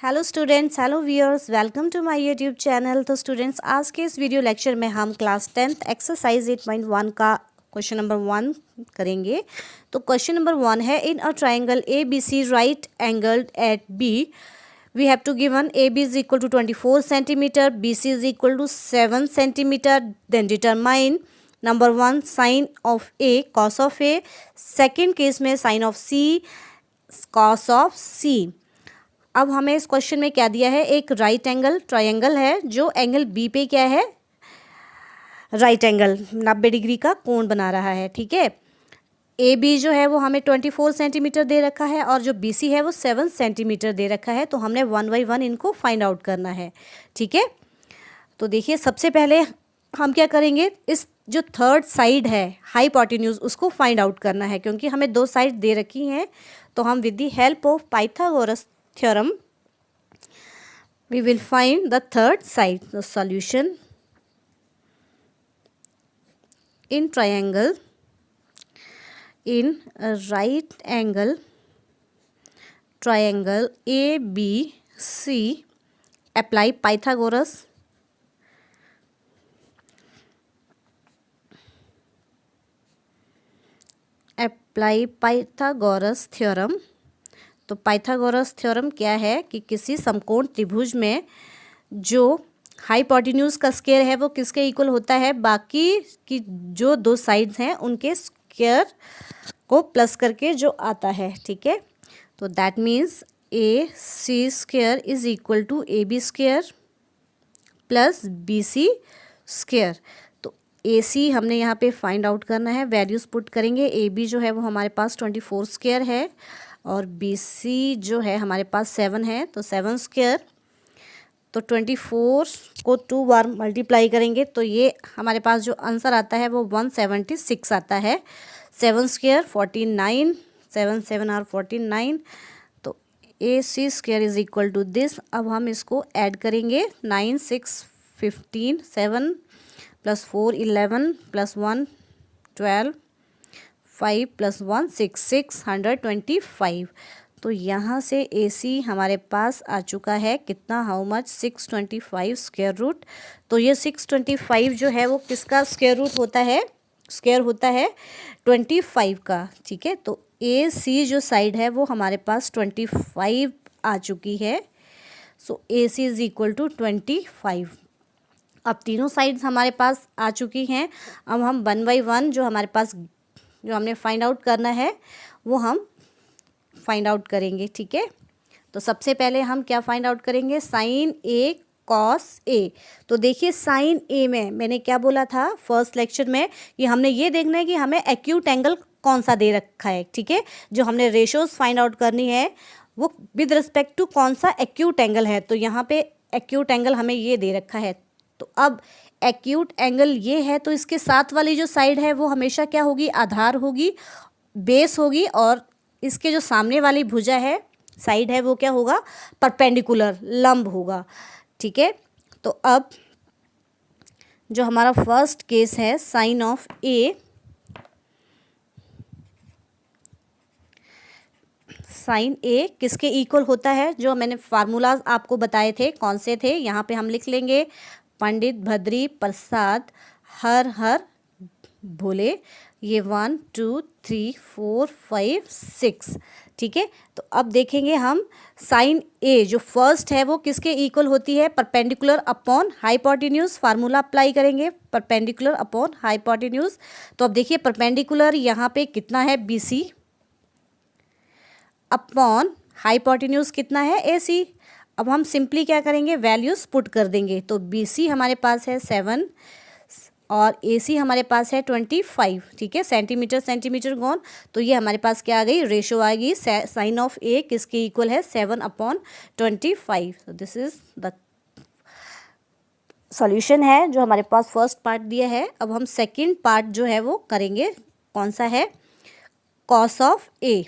Hello students, hello viewers, welcome to my YouTube channel. तो students, आज के इस वीडियो लेक्चर में हम क्लास 10th एक्सरसाइज 8.1 का क्वेश्चन नंबर 1 करेंगे। तो क्वेश्चन नंबर 1 है, in a triangle A B C right angled at B we have to given AB is equal to 24 centimeter, BC is equal to 7 centimeter. Then determine number 1 sin of A cos of A, second case में sin of C cos of C। अब हमें इस question में क्या दिया है, एक right angle triangle है जो एंगल बी पे क्या है, राइट एंगल 90 डिग्री का कोण बना रहा है। ठीक है, ए बी जो है वो हमें 24 सेंटीमीटर दे रखा है और जो बी सी है वो 7 सेंटीमीटर दे रखा है। तो हमने 1 बाई 1 इनको फाइंड आउट करना है। ठीक है, तो देखिए सबसे पहले हम क्या करेंगे, इस जो थर्ड साइड है हाइपोटेन्यूज उसको फाइंड आउट करना है, क्योंकि हमें दो साइड दे रखी हैं। तो हम with the help of Pythagoras theorem we will find the third side. The solution in triangle in a right angle triangle ABC, apply Pythagoras theorem। तो पाइथागोरस थ्योरम क्या है कि किसी समकोण त्रिभुज में जो हाइपोटेन्यूज का स्क्वायर है वो किसके इक्वल होता है, बाकी की जो दो साइड्स हैं उनके स्क्वायर को प्लस करके जो आता है। ठीक है, तो that means A C square is equal to A B square plus B C square. तो ए सी हमने यहाँ पे फाइंड आउट करना है, वैल्यूज पुट करेंगे। ए बी जो है वो हमारे पास 24 स्क्वायर है और बी सी जो है हमारे पास 7 है, तो 7 स्क्वायर। तो 24 को 2 बार मल्टीप्लाई करेंगे तो ये हमारे पास जो आंसर आता है वो 176 आता है। 7 स्क्वायर 49, 7 7 आर 49। तो A C square is equal to this. अब हम इसको ऐड करेंगे, 9 6 15, 7 प्लस 4 11 प्लस 1 12, 5 प्लस 1 6 625। तो यहाँ से ए सी हमारे पास आ चुका है कितना, हाउ मच, 625 स्क्वायर रूट। तो ये 625 जो है वो किसका स्क्वायर रूट होता है, स्क्वायर होता है 25 का। ठीक है, तो ए सी जो साइड है वो हमारे पास 25 आ चुकी है। सो ए सी इज इक्वल टू 25। अब तीनों साइड्स हमारे पास आ चुकी हैं। अब हम 1 बाई 1 जो हमारे पास जो हमने फाइंड आउट करना है वो हम फाइंड आउट करेंगे। ठीक है, तो सबसे पहले हम क्या फाइंड आउट करेंगे, साइन ए कॉस ए। तो देखिए साइन ए में मैंने क्या बोला था फर्स्ट लेक्चर में कि हमने ये देखना है कि हमें एक्यूट एंगल कौन सा दे रखा है। ठीक है, जो हमने रेशोज फाइंड आउट करनी है वो विद रिस्पेक्ट टू कौन सा एक्यूट एंगल है। तो यहाँ पे एक्यूट एंगल हमें ये दे रखा है। तो अब एक्यूट एंगल ये है, तो इसके साथ वाली जो साइड है वो हमेशा क्या होगी, आधार होगी, बेस होगी, और इसके जो सामने वाली भुजा है, साइड है, वो क्या होगा, परपेंडिकुलर, लंब होगा। ठीक है, तो अब जो हमारा फर्स्ट केस है, साइन ऑफ ए, साइन ए किसके इक्वल होता है, जो मैंने फार्मूलाज आपको बताए थे कौन से थे, यहाँ पे हम लिख लेंगे, पंडित भद्री प्रसाद हर हर भोले। ये 1 2 3 4 5 6। ठीक है, तो अब देखेंगे हम साइन ए जो फर्स्ट है वो किसके इक्वल होती है, perpendicular upon hypotenuse. Formula apply करेंगे, परपेंडिकुलर अपॉन हाइपोटेन्यूज। तो अब देखिए परपेंडिकुलर यहाँ पे कितना है, बी सी, अपॉन हाइपोटेन्यूज कितना है, ए सी। अब हम सिंपली क्या करेंगे, वैल्यूज पुट कर देंगे। तो बी सी हमारे पास है 7 और ए सी हमारे पास है 25। ठीक है, सेंटीमीटर सेंटीमीटर गॉन। तो ये हमारे पास क्या आ गई, रेशो आ गई, साइन ऑफ ए किसके इक्वल है, 7/25। तो दिस इज द सॉल्यूशन है जो हमारे पास फर्स्ट पार्ट दिया है। अब हम सेकंड पार्ट जो है वो करेंगे, कौन सा है, कॉस ऑफ ए।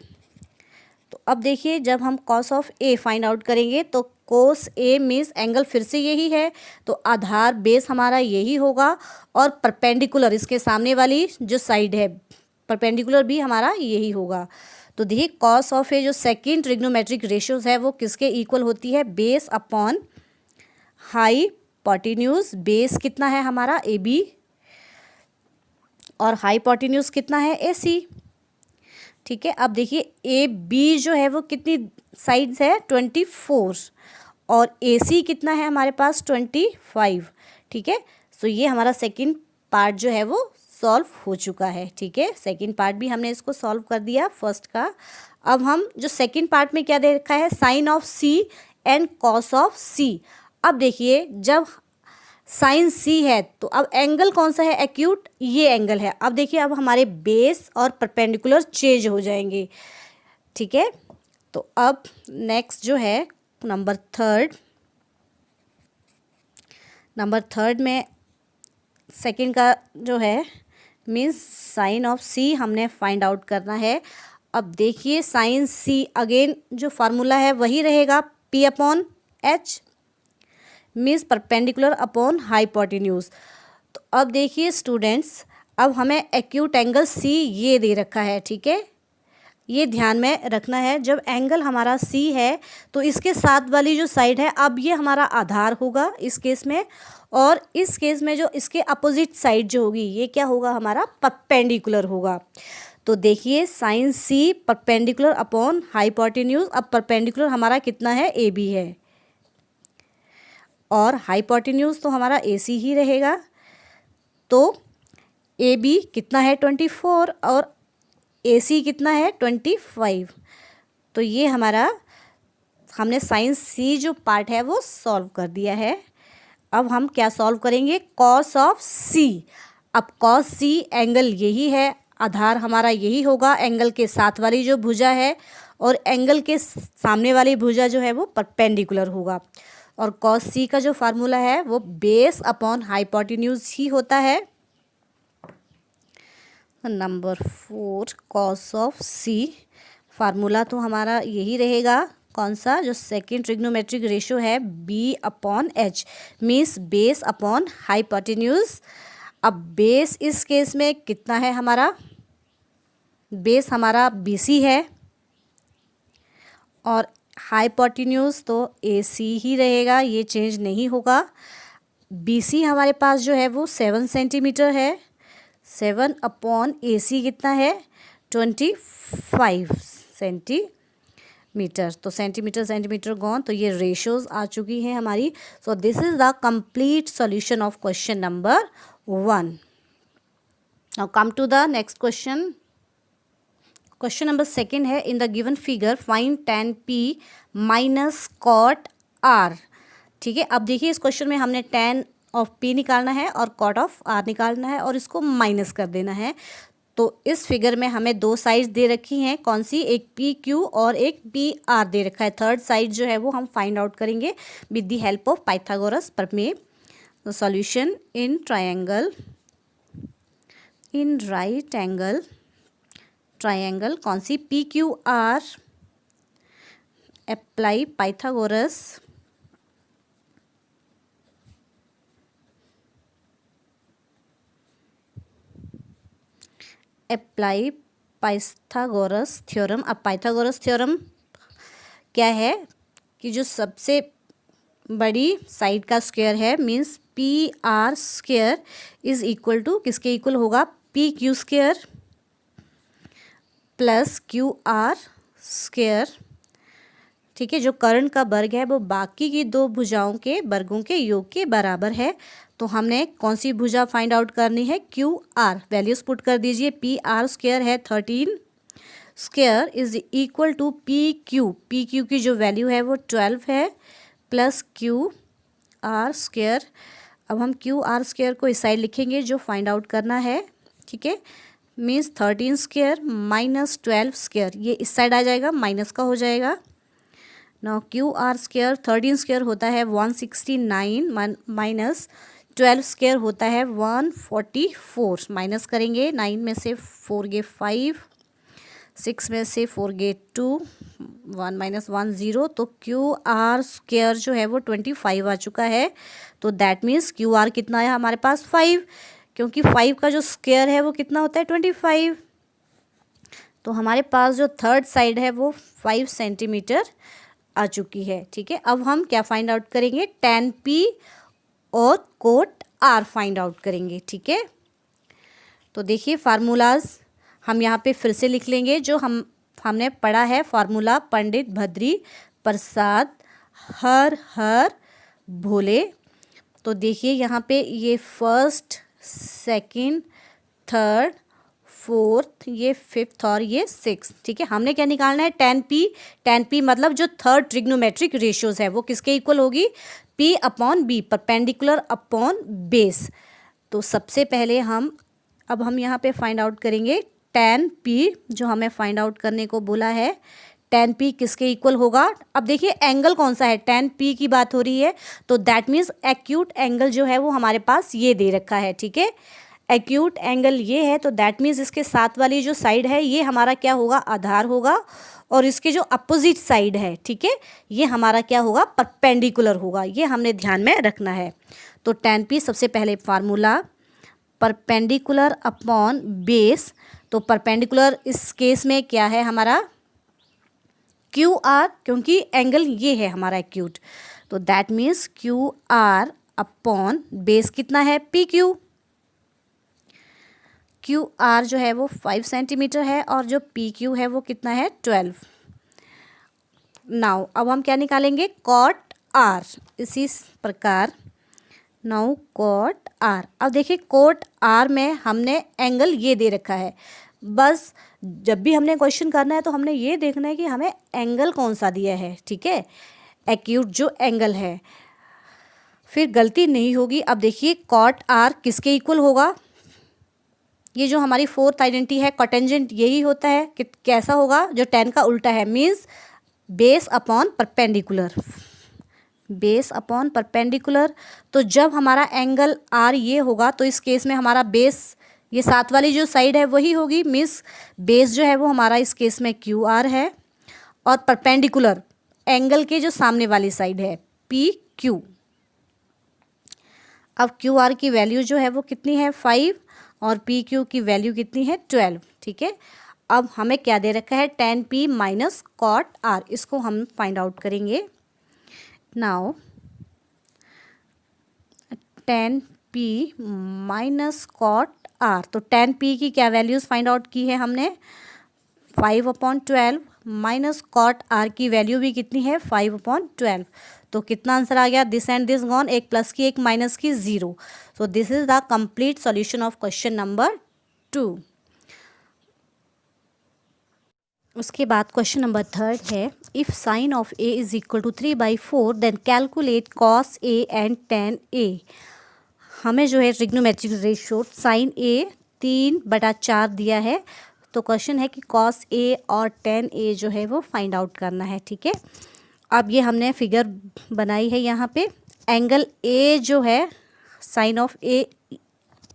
तो अब देखिए जब हम cos of A find out करेंगे तो कोस ए मीन्स एंगल फिर से यही है, तो आधार बेस हमारा यही होगा, और परपेंडिकुलर इसके सामने वाली जो साइड है परपेंडिकुलर भी हमारा यही होगा। तो देखिए कॉस ऑफ ए जो सेकेंड ट्रिग्नोमेट्रिक रेशियोज है वो किसके इक्वल होती है, बेस अपॉन हाइपोटेन्यूज। बेस कितना है हमारा ए बी और हाइपोटेन्यूज कितना है ए सी। ठीक है, अब देखिए ए बी जो है वो कितनी साइड्स है 24 और ए सी कितना है हमारे पास 25। ठीक है, सो ये हमारा सेकंड पार्ट जो है वो सॉल्व हो चुका है। ठीक है, सेकंड पार्ट भी हमने इसको सॉल्व कर दिया फर्स्ट का। अब हम जो सेकंड पार्ट में क्या दे रखा है, sine of C and cos of C. अब देखिए जब साइन सी है तो अब एंगल कौन सा है, एक्यूट, ये एंगल है। अब देखिए अब हमारे बेस और परपेंडिकुलर चेंज हो जाएंगे। ठीक है, तो अब नेक्स्ट जो है नंबर थर्ड में सेकंड का जो है मीन्स साइन ऑफ सी हमने फाइंड आउट करना है। अब देखिए साइन सी अगेन जो फार्मूला है वही रहेगा, P upon H means perpendicular upon hypotenuse. तो अब देखिए स्टूडेंट्स, अब हमें एक्यूट एंगल सी ये दे रखा है। ठीक है, ये ध्यान में रखना है, जब एंगल हमारा सी है तो इसके साथ वाली जो साइड है अब ये हमारा आधार होगा इस केस में, और इस केस में जो इसके अपोजिट साइड जो होगी ये क्या होगा, हमारा परपेंडिकुलर होगा। तो देखिए sine C perpendicular upon hypotenuse. अब परपेंडिकुलर हमारा कितना है, ए बी है, और हाइपोटेन्यूज तो हमारा ए सी ही रहेगा। तो ए बी कितना है 24 और ए सी कितना है 25। तो ये हमारा हमने साइन सी जो पार्ट है वो सॉल्व कर दिया है। अब हम क्या सॉल्व करेंगे, कॉस ऑफ सी। अब कॉस सी एंगल यही है, आधार हमारा यही होगा, एंगल के साथ वाली जो भुजा है और एंगल के सामने वाली भुजा जो है वो परपेंडिकुलर होगा। और कॉस सी का जो फार्मूला है वो बेस अपॉन हाइपोटेन्यूज ही होता है। Number 4 cos of C formula तो हमारा यही रहेगा, कौन सा, जो सेकेंड ट्रिग्नोमेट्रिक रेशियो है B upon H means base upon hypotenuse. अब बेस इस केस में कितना है हमारा, बेस हमारा बी सी है और हाइपोटेन्यूज तो ए सी ही रहेगा, ये चेंज नहीं होगा। बी सी हमारे पास जो है वो 7 सेंटीमीटर है, 7 अपॉन ए सी कितना है 25 सेंटीमीटर। तो सेंटीमीटर गॉन, तो ये रेशियोज आ चुकी हैं हमारी। So this is the complete solution of question number 1। Now come to the next question. Question number 2 है, in the given figure find tan p minus cot r। ठीक है, अब देखिए इस क्वेश्चन में हमने tan ऑफ p निकालना है और कॉट ऑफ r निकालना है और इसको माइनस कर देना है। तो इस फिगर में हमें दो साइड्स दे रखी हैं, कौन सी, एक पी क्यू और एक पी आर दे रखा है। थर्ड साइड जो है वो हम फाइंड आउट करेंगे with the help of Pythagoras प्रमेय। तो solution in triangle, in right angle triangle, कौन सी, P Q R, apply Pythagoras apply Pythagoras theorem. अब पाइथागोरस थ्योरम क्या है कि जो सबसे बड़ी साइड का स्क्वायर है means P R square is equal to किसके इक्वल होगा, P Q square plus Q R square. ठीक है, जो कर्ण का वर्ग है वो बाकी की दो भुजाओं के वर्गों के योग के बराबर है। तो हमने कौन सी भुजा फाइंड आउट करनी है, क्यू आर। वैल्यूज पुट कर दीजिए, पी आर स्क्वायर है 13 square is equal to P Q की जो वैल्यू है वो 12 है प्लस क्यू आर स्क्वायर। अब हम क्यू आर स्क्वायर को इस साइड लिखेंगे जो फाइंड आउट करना है। ठीक है, मीन्स 13 स्क्वायर माइनस 12 स्क्वायर, ये इस साइड आ जाएगा, माइनस का हो जाएगा। Now Q R square 13 square होता है 169 माइनस 12 स्क्वायर होता है 144। माइनस करेंगे, 9 में से 4 गे 5, 6 में से 4 गे 2, 1 माइनस 1 0। तो क्यू आर स्क्वायर जो है वो 25 आ चुका है। तो दैट मीन्स क्यू आर कितना है हमारे पास 5, क्योंकि 5 का जो स्क्वायर है वो कितना होता है 25। तो हमारे पास जो थर्ड साइड है वो 5 सेंटीमीटर आ चुकी है। ठीक है, अब हम क्या फाइंड आउट करेंगे, tan P और cot R फाइंड आउट करेंगे। ठीक है, तो देखिए फार्मूलाज हम यहाँ पे फिर से लिख लेंगे जो हमने पढ़ा है। फार्मूला पंडित भद्री प्रसाद हर हर भोले। तो देखिए यहाँ पे ये फर्स्ट, सेकंड, थर्ड, फोर्थ, ये फिफ्थ और ये सिक्स। ठीक है, हमने क्या निकालना है, tan P मतलब जो थर्ड ट्रिग्नोमेट्रिक रेशियोज है वो किसके इक्वल होगी, P upon B, perpendicular upon base. तो सबसे पहले अब हम यहाँ पे फाइंड आउट करेंगे tan P, जो हमें फाइंड आउट करने को बोला है। tan P किसके इक्वल होगा, अब देखिए एंगल कौन सा है, tan P की बात हो रही है, तो दैट मीन्स एक्यूट एंगल जो है वो हमारे पास ये दे रखा है। ठीक है, एक्यूट एंगल ये है, तो दैट मीन्स इसके साथ वाली जो साइड है ये हमारा क्या होगा, आधार होगा, और इसके जो अपोजिट साइड है, ठीक है, ये हमारा क्या होगा, परपेंडिकुलर होगा। ये हमने ध्यान में रखना है। तो tan P सबसे पहले फार्मूला परपेंडिकुलर अपॉन बेस। तो परपेंडिकुलर इस केस में क्या है हमारा, QR, क्योंकि एंगल ये है हमारा एक्यूट, तो that means QR upon base कितना है, PQ। QR जो है वो 5 सेंटीमीटर है और जो PQ है वो कितना है, 12। नाउ अब हम क्या निकालेंगे, cot R। इसी प्रकार नाउ cot R। अब देखिए cot R में हमने एंगल ये दे रखा है। बस जब भी हमने क्वेश्चन करना है तो हमने ये देखना है कि हमें एंगल कौन सा दिया है। ठीक है, एक्यूट जो एंगल है, फिर गलती नहीं होगी। अब देखिए cot R किसके इक्वल होगा, ये जो हमारी फोर्थ आइडेंटिटी है कॉटेंजेंट यही होता है कि कैसा होगा, जो tan का उल्टा है, means base upon perpendicular, base upon perpendicular. तो जब हमारा एंगल R ये होगा तो इस केस में हमारा बेस, ये साथ वाली जो साइड है वही होगी, मीन्स बेस जो है वो हमारा इस केस में QR है, और परपेंडिकुलर एंगल के जो सामने वाली साइड है PQ। अब QR की वैल्यू जो है वो कितनी है, 5, और PQ की वैल्यू कितनी है, 12। ठीक है, अब हमें क्या दे रखा है, tan P minus cot R, इसको हम फाइंड आउट करेंगे। Now tan P minus cot R, तो tan P की क्या वैल्यूज़ फाइंड आउट की है हमने, 5/12 माइनस cot R की वैल्यू भी कितनी है, 5/12। तो कितना आंसर आ गया, दिस एंड दिस गॉन, एक प्लस की एक माइनस की 0। So this is the complete solution of question number 2। उसके बाद क्वेश्चन नंबर 3 है, if sine of A is equal to 3/4 then calculate cos A and tan A। हमें जो है ट्रिग्नोमेट्रिक रेशियो साइन A 3/4 दिया है, तो क्वेश्चन है कि cos A और tan A जो है वो फाइंड आउट करना है। ठीक है, अब ये हमने फिगर बनाई है, यहाँ पे एंगल A जो है sine of A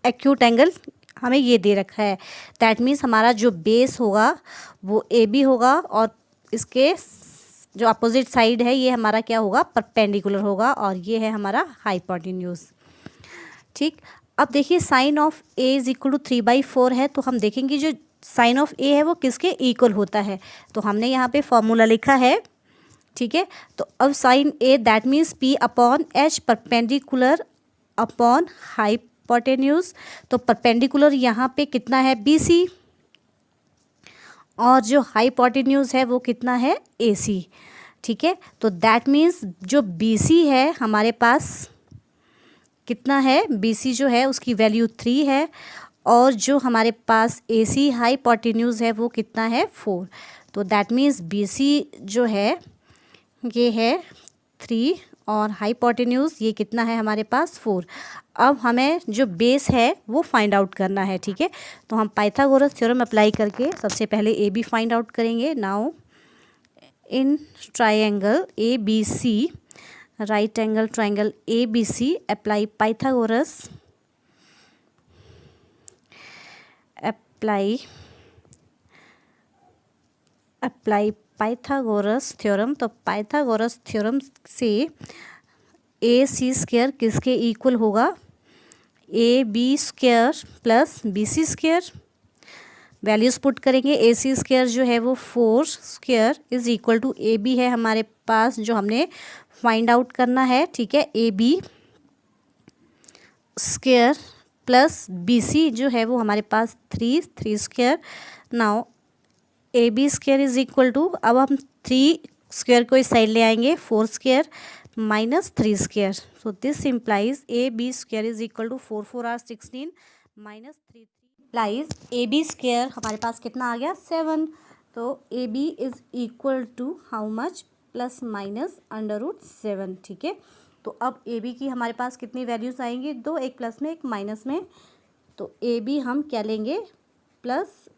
acute angle हमें ये दे रखा है, दैट मीन्स हमारा जो बेस होगा वो AB होगा, और इसके जो अपोजिट साइड है ये हमारा क्या होगा, परपेंडिकुलर होगा, और ये है हमारा हाइपोटेन्यूज। ठीक, अब देखिए sine of A is equal to 3/4 है, तो हम देखेंगे जो साइन ऑफ A है वो किसके इक्वल होता है, तो हमने यहाँ पे फॉर्मूला लिखा है। ठीक है, तो अब sine A that means P upon H, perpendicular upon hypotenuse. तो परपेंडिकुलर यहाँ पे कितना है, BC, और जो हाइपोटेन्यूज है वो कितना है, AC। ठीक है, तो दैट मीन्स जो BC है हमारे पास कितना है, BC जो है उसकी वैल्यू 3 है, और जो हमारे पास AC हाइपोटेन्यूज है वो कितना है, 4। तो दैट मीन्स BC जो है ये है 3, और हाइपोटेन्यूज ये कितना है हमारे पास, 4। अब हमें जो बेस है वो फाइंड आउट करना है। ठीक है, तो हम पाइथागोरस थ्योरम अप्लाई करके सबसे पहले AB फाइंड आउट करेंगे। Now in triangle ABC, right angle triangle ABC, apply Pythagoras, apply Pythagoras theorem. तो पाइथागोरस थ्योरम से AC² किसके इक्वल होगा, AB² plus BC²। Values put करेंगे। ए सी स्क्वायर जो है वो 4 square is equal to A B है हमारे पास जो हमने फाइंड आउट करना है, ठीक है। A B square plus B C जो है वो हमारे पास 3 square. Now A B square is equal to, अब हम 3 स्क्वायर को इस साइड ले आएंगे, 4 square minus 3 square. So this implies A B square is equal to 4 4 or 16 minus 3 implies A B square हमारे पास कितना आ गया 7। तो A B is equal to how much, plus minus √7, ठीक है। तो अब ए बी की हमारे पास कितनी वैल्यूज आएंगी, 2, एक प्लस में एक माइनस में। तो ए बी हम क्या लेंगे, प्लस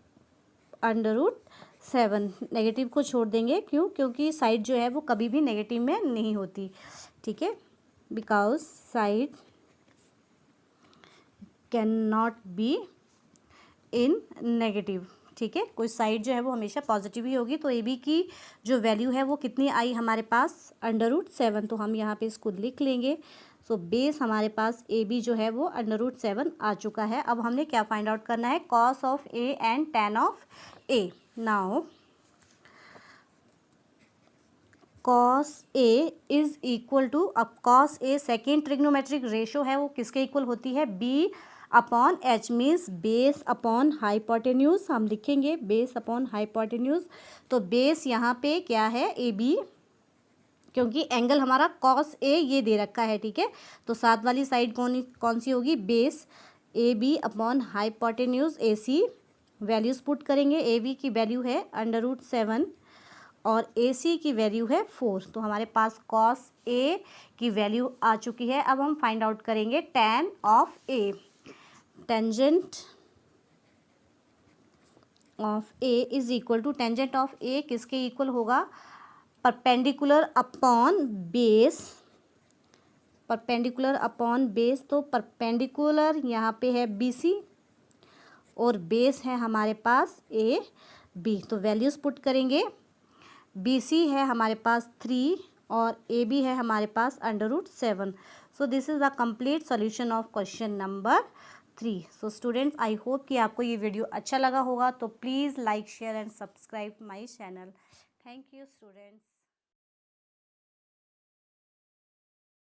√7, नेगेटिव को छोड़ देंगे, क्यों, क्योंकि साइड जो है वो कभी भी नेगेटिव में नहीं होती, ठीक है। Because side can not be in negative, ठीक है। कोई साइड जो है वो हमेशा पॉजिटिव ही होगी। तो ए बी की जो वैल्यू है वो कितनी आई हमारे पास, √7। तो हम यहाँ पे इसको लिख लेंगे। सो बेस हमारे पास ए बी जो है वो √7 आ चुका है। अब हमने क्या फाइंड आउट करना है, cos of A and tan of A. Now cos A is equal to, अब cos A second trigonometric ratio है वो किसके इक्वल होती है, B upon H, means base upon hypotenuse. हम लिखेंगे बेस अपॉन हाइपोटेन्यूज। तो बेस यहाँ पे क्या है, ए बी, क्योंकि एंगल हमारा कॉस ए ये दे रखा है, ठीक है। तो साथ वाली साइड कौन सी होगी, base A B upon hypotenuse A C. Values put करेंगे, ए बी की वैल्यू है √7 और ए सी की वैल्यू है 4। तो हमारे पास कॉस ए की वैल्यू आ चुकी है। अब हम फाइंड आउट करेंगे tan of A. Tangent of A is equal to, tangent of A किसके इक्वल होगा, perpendicular upon base, perpendicular upon base. तो परपेंडिकुलर यहाँ पे है बी सी और बेस है हमारे पास ए बी। तो वैल्यूज पुट करेंगे, बी सी है हमारे पास 3 और ए बी है हमारे पास √7। So this is the complete solution of question number 3। So students, I hope कि आपको ये वीडियो अच्छा लगा होगा। तो please like, share and subscribe my channel. Thank you students.